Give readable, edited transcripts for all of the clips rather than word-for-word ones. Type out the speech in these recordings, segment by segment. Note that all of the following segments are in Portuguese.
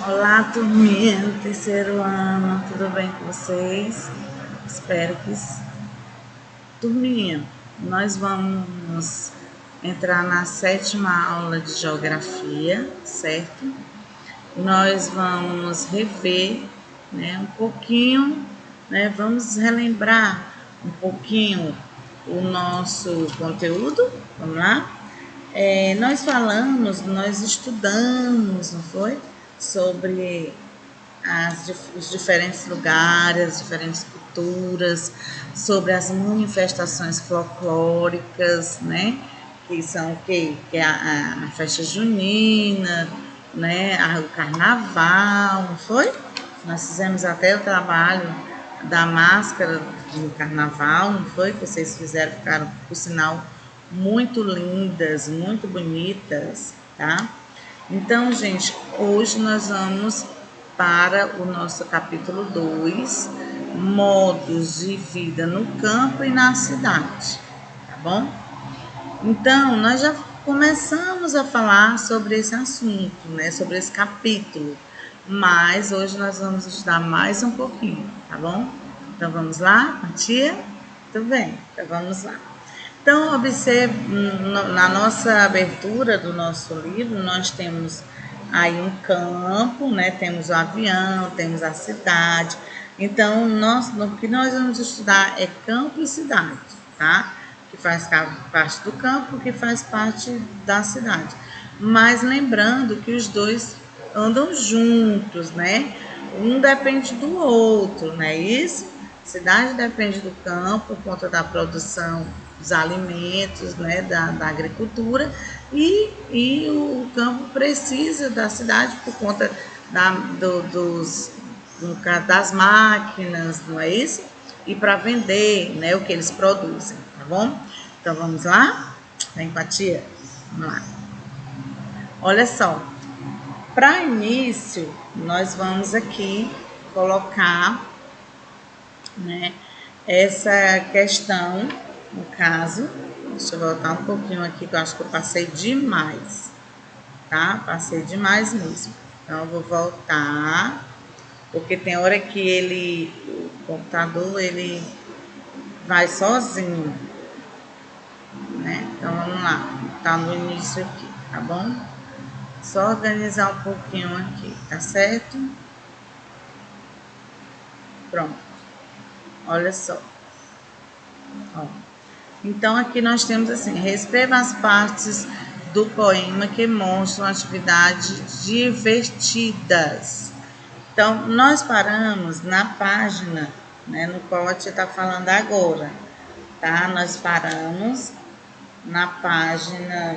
Olá, turminha do terceiro ano, tudo bem com vocês? Espero que sim. Turminha, nós vamos entrar na sétima aula de geografia, certo? Nós vamos rever, um pouquinho, vamos relembrar um pouquinho o nosso conteúdo, vamos lá? Nós estudamos, não foi? Sobre os diferentes lugares, as diferentes culturas, sobre as manifestações folclóricas, né? Que são o quê? Que é a festa junina, né? O carnaval, não foi? Nós fizemos até o trabalho da máscara no carnaval, não foi? Que vocês fizeram, ficaram, por sinal, muito lindas, muito bonitas, tá? Então, gente, hoje nós vamos para o nosso capítulo 2, modos de vida no campo e na cidade, tá bom? Então, nós já começamos a falar sobre esse assunto, né, sobre esse capítulo, mas hoje nós vamos estudar mais um pouquinho, tá bom? Então, vamos lá, tia? Tudo bem, então vamos lá. Então, observe, na nossa abertura do nosso livro, nós temos aí um campo, né? Temos o avião, temos a cidade. Então, o que nós vamos estudar é campo e cidade, tá? Que faz parte do campo, que faz parte da cidade. Mas lembrando que os dois andam juntos, né? Um depende do outro, não é isso? A cidade depende do campo por conta da produção dos alimentos, né, da agricultura, e o campo precisa da cidade por conta das máquinas, não é isso? E para vender, né, o que eles produzem, tá bom? Então vamos lá? Vem com a tia? Vamos lá. Olha só, para início, nós vamos aqui colocar, né, essa questão, no caso, deixa eu voltar um pouquinho aqui, que eu acho que eu passei demais, tá? Passei demais mesmo. Então, eu vou voltar, porque tem hora que o computador, ele vai sozinho, né? Então, vamos lá, tá no início aqui, tá bom? Só organizar um pouquinho aqui, tá certo? Pronto. Olha só. Ó. Então, aqui nós temos assim, reescreva as partes do poema que mostram atividades divertidas. Então, nós paramos na página, né, no qual a tia está falando agora, tá? Nós paramos na página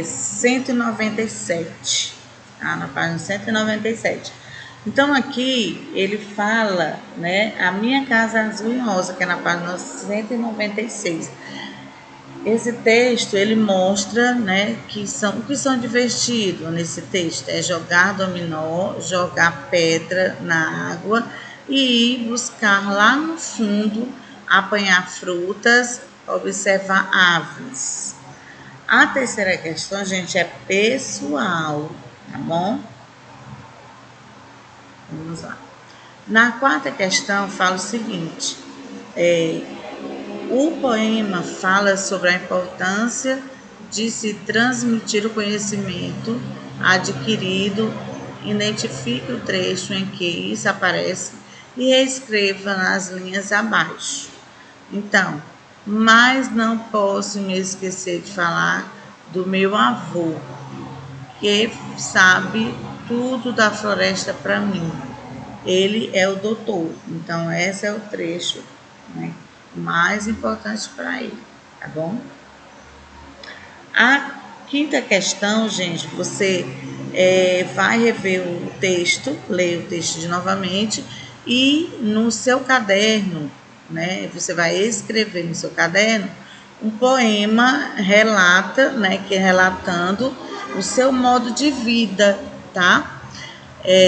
197, tá? Na página 197. Então, aqui ele fala, né, a minha casa azul e rosa, que é na página 196. Esse texto, ele mostra, né, o que são divertidos nesse texto. É jogar dominó, jogar pedra na água e ir buscar lá no fundo, apanhar frutas, observar aves. A terceira questão, gente, é pessoal, tá bom? Vamos lá. Na quarta questão, fala o seguinte: o poema fala sobre a importância de se transmitir o conhecimento adquirido, identifique o trecho em que isso aparece e reescreva nas linhas abaixo. Então, mas não posso me esquecer de falar do meu avô, que sabe tudo da floresta para mim. Ele é o doutor. Então, esse é o trecho, né, mais importante para ele, tá bom? A quinta questão, gente, você vai rever o texto, ler o texto de novamente e no seu caderno, né, você vai escrever no seu caderno um poema relatando o seu modo de vida, tá?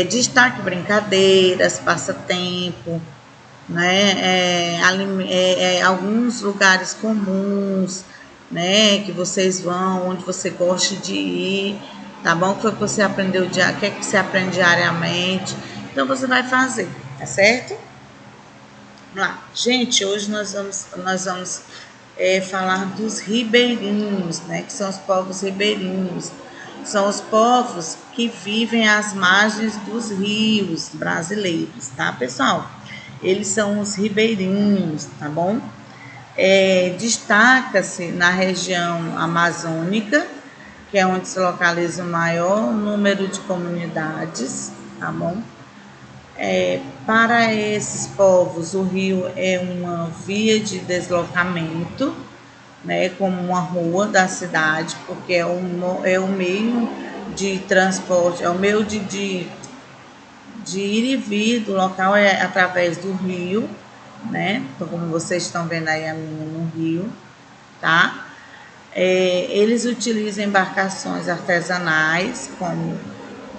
Destaque brincadeiras, passatempo, né? Alguns lugares comuns, né? Que vocês vão, onde você gosta de ir, tá bom? O que foi que você aprendeu, o que é que você aprende diariamente. Então, você vai fazer, tá certo? Vamos lá. Gente, hoje nós vamos falar dos ribeirinhos, né? Que são os povos ribeirinhos. São os povos que vivem às margens dos rios brasileiros, tá, pessoal? Eles são os ribeirinhos, tá bom? Destaca-se na região amazônica, que é onde se localiza o maior número de comunidades, tá bom? Para esses povos, o rio é uma via de deslocamento, né, como uma rua da cidade, porque é o meio de transporte, é o meio de ir e vir do local é através do rio, né? Então, como vocês estão vendo aí a minha no rio, tá? Eles utilizam embarcações artesanais, como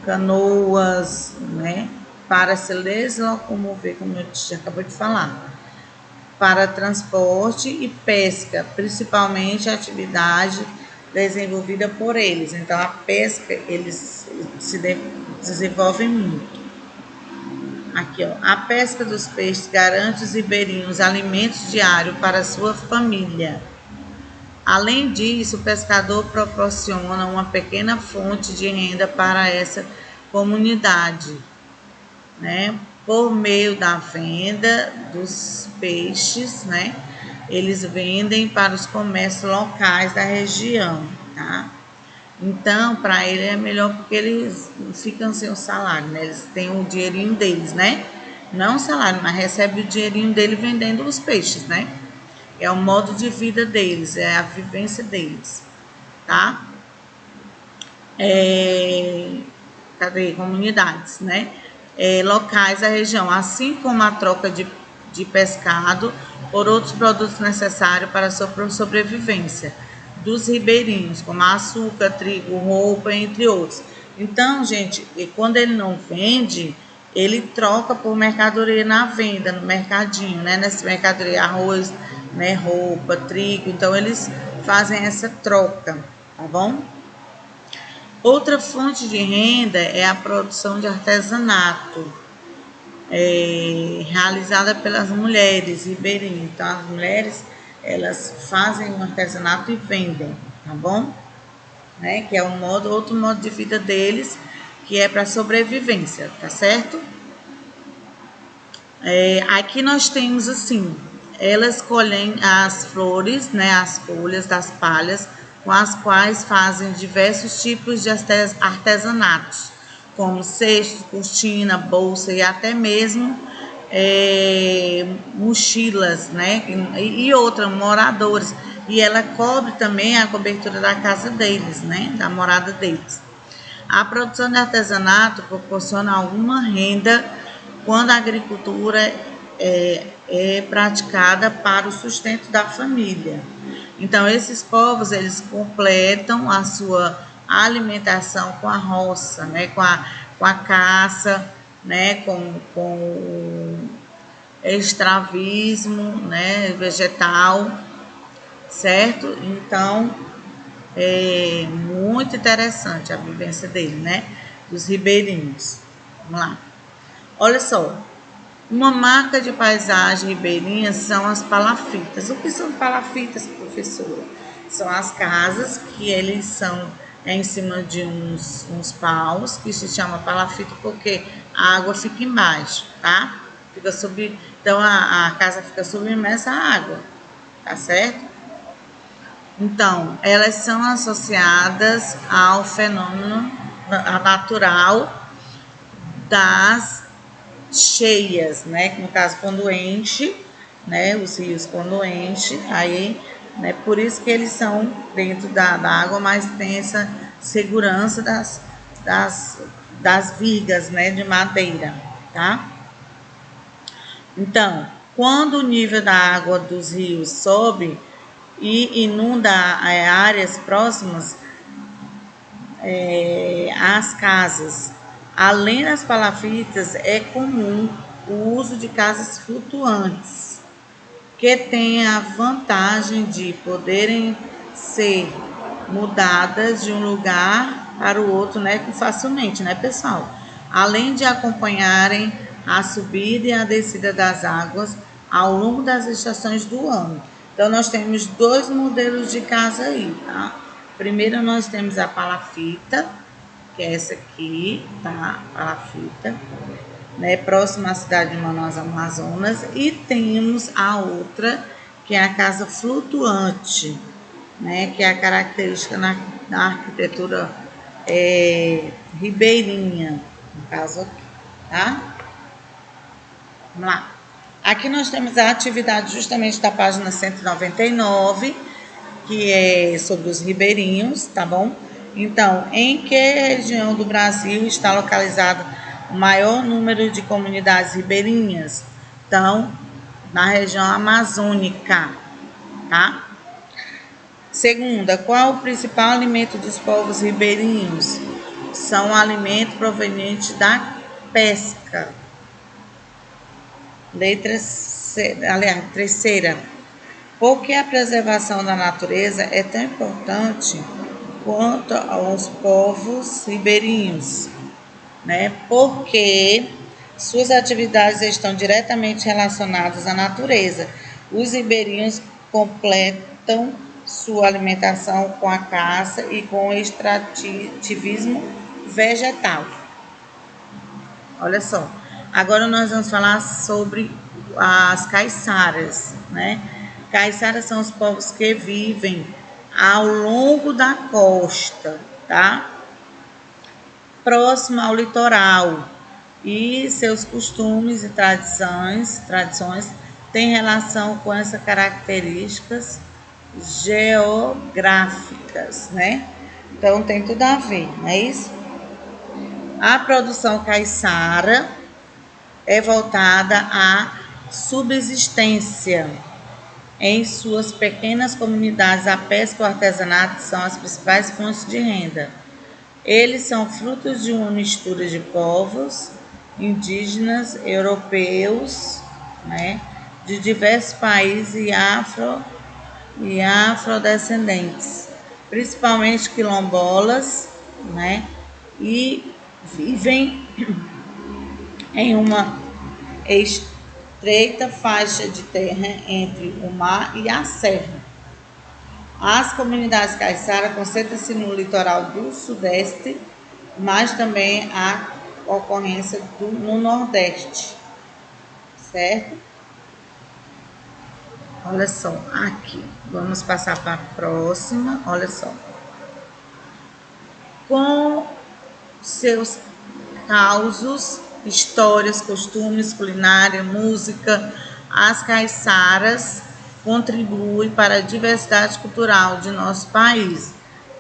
canoas, né? Para se locomover, como eu já acabei de falar, para transporte e pesca, principalmente a atividade desenvolvida por eles. Então, a pesca, eles se desenvolvem muito. Aqui, ó, a pesca dos peixes garante os ribeirinhos alimentos diários para sua família. Além disso, o pescador proporciona uma pequena fonte de renda para essa comunidade, né? Por meio da venda dos peixes, né? Eles vendem para os comércios locais da região, tá? Então, para ele é melhor porque eles ficam sem o salário, né? Eles têm o dinheirinho deles, né? Não o salário, mas recebe o dinheirinho dele vendendo os peixes, né? É o modo de vida deles, é a vivência deles, tá? Cadê? Comunidades, né? Locais da região, assim como a troca de pescado por outros produtos necessários para a sua sobrevivência dos ribeirinhos, como açúcar, trigo, roupa, entre outros. Então, gente, quando ele não vende, ele troca por mercadoria na venda, no mercadinho, né? Nessa mercadoria, arroz, né? Roupa, trigo. Então, eles fazem essa troca, tá bom? Outra fonte de renda é a produção de artesanato, realizada pelas mulheres ribeirinhas. Então, as mulheres, elas fazem um artesanato e vendem, tá bom? Né? Que é outro modo de vida deles, que é para sobrevivência, tá certo? Aqui nós temos assim, elas colhem as flores, né, as folhas das palhas, com as quais fazem diversos tipos de artesanatos, como cestos, cortina, bolsa e até mesmo mochilas, né? E outras, moradores. E ela cobre também a cobertura da casa deles, né? Da morada deles. A produção de artesanato proporciona alguma renda quando a agricultura é praticada para o sustento da família. Então, esses povos, eles completam a sua alimentação com a roça, né? Com a caça, né? Com o extravismo, né? Vegetal, certo? Então, é muito interessante a vivência dele, né? Dos ribeirinhos. Vamos lá. Olha só, uma marca de paisagem ribeirinha são as palafitas. O que são palafitas, professora? São as casas que eles são em cima de uns paus, que se chama palafita porque a água fica embaixo, tá? Então a casa fica submersa à água, tá certo? Então, elas são associadas ao fenômeno natural das cheias, né? No caso, quando enche, né? Os rios quando enche, aí, né? Por isso que eles são dentro da água, mas tem essa segurança das vigas, né? De madeira, tá? Então, quando o nível da água dos rios sobe e inunda áreas próximas às casas, além das palafitas, é comum o uso de casas flutuantes, que têm a vantagem de poderem ser mudadas de um lugar para o outro, né, facilmente, né, pessoal? Além de acompanharem a subida e a descida das águas ao longo das estações do ano. Então, nós temos dois modelos de casa aí, tá? Primeiro, nós temos a palafita, que é essa aqui, tá? Palafita, né? Próxima à cidade de Manaus, Amazonas. E temos a outra, que é a casa flutuante, né? Que é a característica na arquitetura ribeirinha, no caso aqui, tá? Vamos lá. Aqui nós temos a atividade justamente da página 199, que é sobre os ribeirinhos, tá bom? Então, em que região do Brasil está localizado o maior número de comunidades ribeirinhas? Então, na região amazônica, tá? Segunda, qual o principal alimento dos povos ribeirinhos? São alimentos provenientes da pesca. Terceira, por que a preservação da natureza é tão importante quanto aos povos ribeirinhos? Né? Porque suas atividades estão diretamente relacionadas à natureza. Os ribeirinhos completam sua alimentação com a caça e com o extrativismo vegetal. Olha só, agora nós vamos falar sobre as caiçaras, né? Caiçaras são os povos que vivem ao longo da costa, tá? Próximo ao litoral, e seus costumes e tradições têm relação com essas características geográficas, né? Então tem tudo a ver, não é isso? A produção caiçara é voltada à subsistência. Em suas pequenas comunidades, a pesca e o artesanato são as principais fontes de renda. Eles são frutos de uma mistura de povos indígenas, europeus, né, de diversos países e afrodescendentes, principalmente quilombolas, né, e vivem em uma estreita faixa de terra entre o mar e a serra. As comunidades caiçara concentram-se no litoral do sudeste, mas também há ocorrência no nordeste, certo? Olha só, aqui, vamos passar para a próxima, olha só. Com seus causos, histórias, costumes, culinária, música, as caiçaras contribuem para a diversidade cultural de nosso país.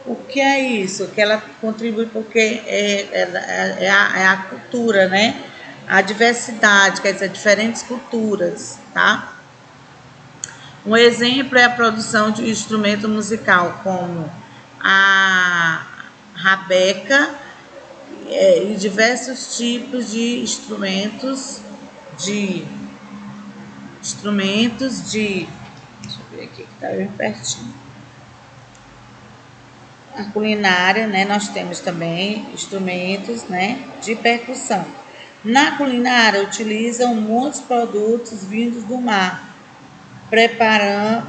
O que é isso? Que ela contribui porque é a cultura, né? A diversidade, quer dizer, diferentes culturas, tá? Um exemplo é a produção de um instrumento musical, como a rabeca, e diversos tipos de instrumentos de deixa eu ver aqui que está bem pertinho. A culinária, né, nós temos também instrumentos, né, de percussão. Na culinária utilizam muitos produtos vindos do mar. Preparam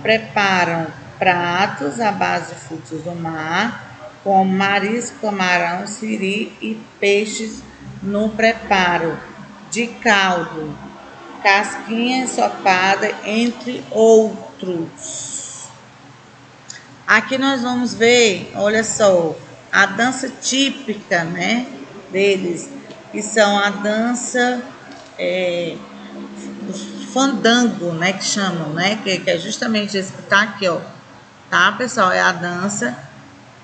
pratos à base de frutos do mar, como marisco, camarão, siri e peixes no preparo de caldo, casquinha ensopada, entre outros. Aqui nós vamos ver, olha só, a dança típica, né, deles, que são a dança fandango, né, que chamam, né, que é justamente esse que tá aqui, ó, tá, pessoal? É a dança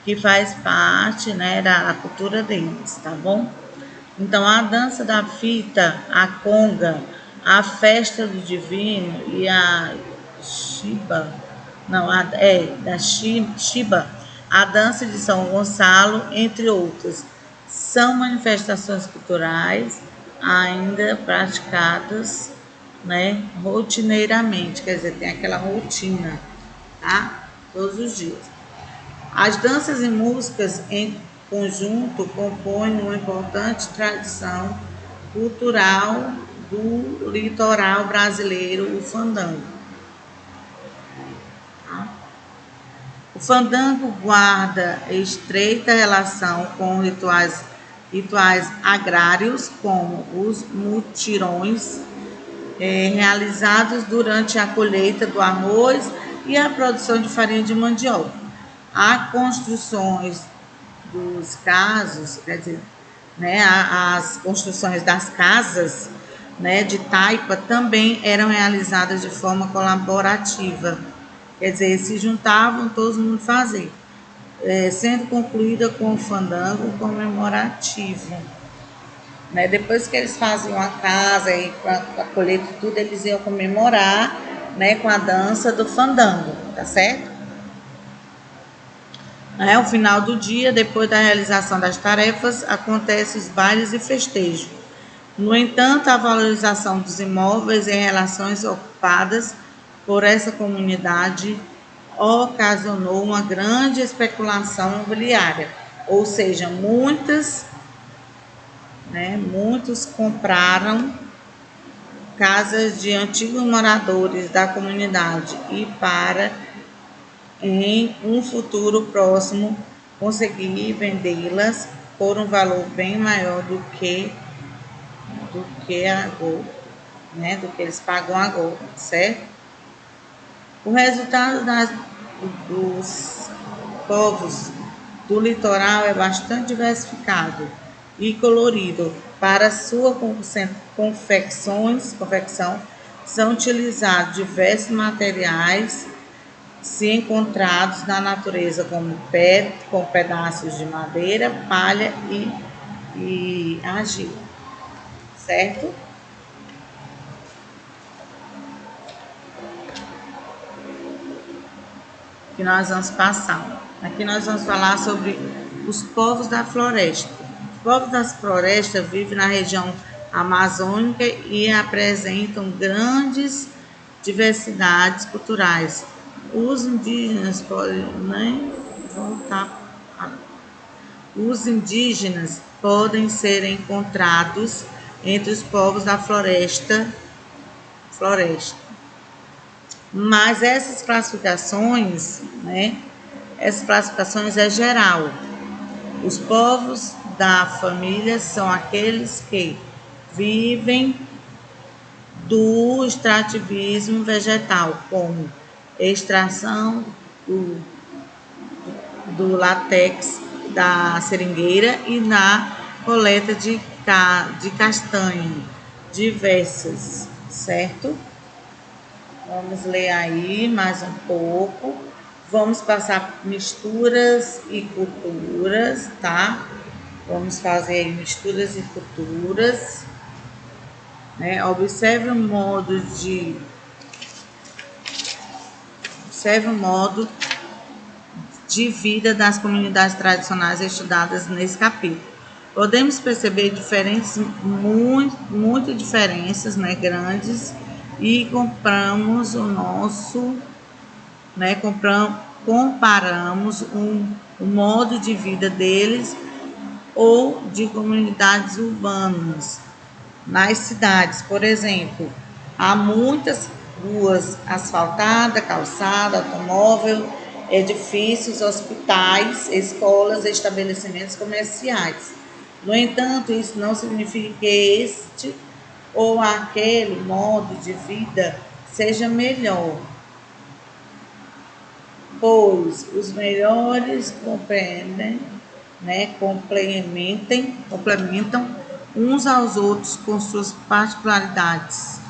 que faz parte, né, da cultura deles, tá bom? Então, a dança da fita, a conga, a festa do divino e a Shiba, Shiba, a dança de São Gonçalo, entre outras, são manifestações culturais ainda praticadas, né, rotineiramente, quer dizer, tem aquela rotina, tá? Todos os dias. As danças e músicas em conjunto compõem uma importante tradição cultural do litoral brasileiro, o fandango. O fandango guarda estreita relação com rituais agrários, como os mutirões, realizados durante a colheita do arroz e a produção de farinha de mandioca. Há construções dos casos, quer dizer, né, as construções das casas, né, de taipa também eram realizadas de forma colaborativa, quer dizer, se juntavam todo mundo fazer, sendo concluída com o fandango comemorativo. Né? Depois que eles faziam a casa e a colheita e tudo, eles iam comemorar, né, com a dança do fandango, tá certo? Ao final do dia, depois da realização das tarefas, acontecem os bailes e festejos. No entanto, a valorização dos imóveis em relações ocupadas por essa comunidade ocasionou uma grande especulação imobiliária, ou seja, muitos compraram casas de antigos moradores da comunidade e para em um futuro próximo conseguir vendê-las por um valor bem maior do que agora, né, do que eles pagam agora, certo? O resultado dos povos do litoral é bastante diversificado e colorido. Para sua confecção são utilizados diversos materiais se encontrados na natureza, como com pedaços de madeira, palha e argila, certo? Que nós vamos passar. Aqui nós vamos falar sobre os povos da floresta. Os povos das florestas vivem na região amazônica e apresentam grandes diversidades culturais. Os indígenas podem ser encontrados entre os povos da floresta. Mas essas classificações, é geral. Os povos da família são aqueles que vivem do extrativismo vegetal, como extração do látex da seringueira e na coleta de castanha diversas, certo? Vamos ler aí mais um pouco. Vamos passar misturas e culturas, tá? Vamos fazer aí misturas e culturas. Observe o modo de vida das comunidades tradicionais estudadas nesse capítulo. Podemos perceber diferenças, muito diferenças, grandes, e comparamos o modo de vida deles ou de comunidades urbanas. Nas cidades, por exemplo, há muitas ruas asfaltadas, calçada, automóvel, edifícios, hospitais, escolas, estabelecimentos comerciais. No entanto, isso não significa que este ou aquele modo de vida seja melhor, pois os melhores complementam uns aos outros com suas particularidades,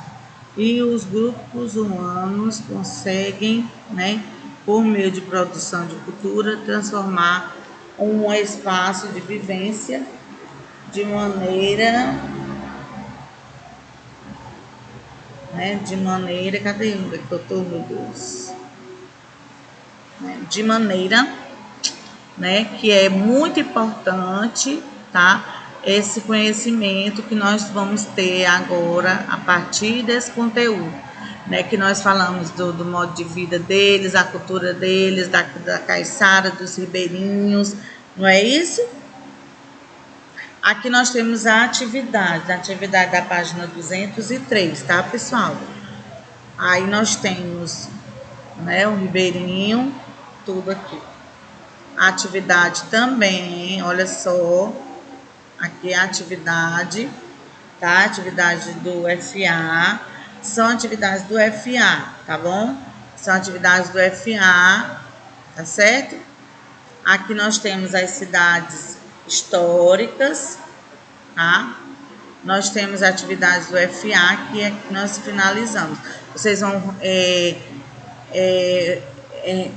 e os grupos humanos conseguem, por meio de produção de cultura, transformar um espaço de vivência de maneira, cadê onde que eu tô, meu Deus? De maneira, que é muito importante, tá? Esse conhecimento que nós vamos ter agora a partir desse conteúdo. né, que nós falamos do modo de vida deles, a cultura deles, da caiçara, dos ribeirinhos, não é isso? Aqui nós temos a atividade da página 203, tá, pessoal? Aí nós temos, né, o ribeirinho, tudo aqui. A atividade também, olha só, aqui é a atividade, tá? Atividade do FA, são atividades do FA, tá bom? São atividades do FA, tá certo? Aqui nós temos as cidades históricas, tá? Nós temos atividades do FA que é que nós finalizamos. Vocês vão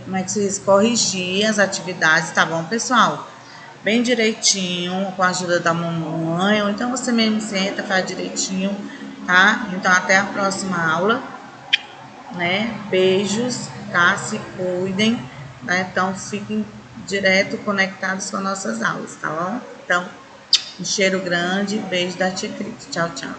como é que vocês corrigir as atividades, tá bom, pessoal? Bem direitinho, com a ajuda da mamãe, ou então você mesmo senta, faz direitinho, tá? Então até a próxima aula, né? Beijos, tá? Se cuidem, tá? Então fiquem direto conectados com nossas aulas, tá bom? Então, um cheiro grande, beijo da Tia Cris. Tchau, tchau.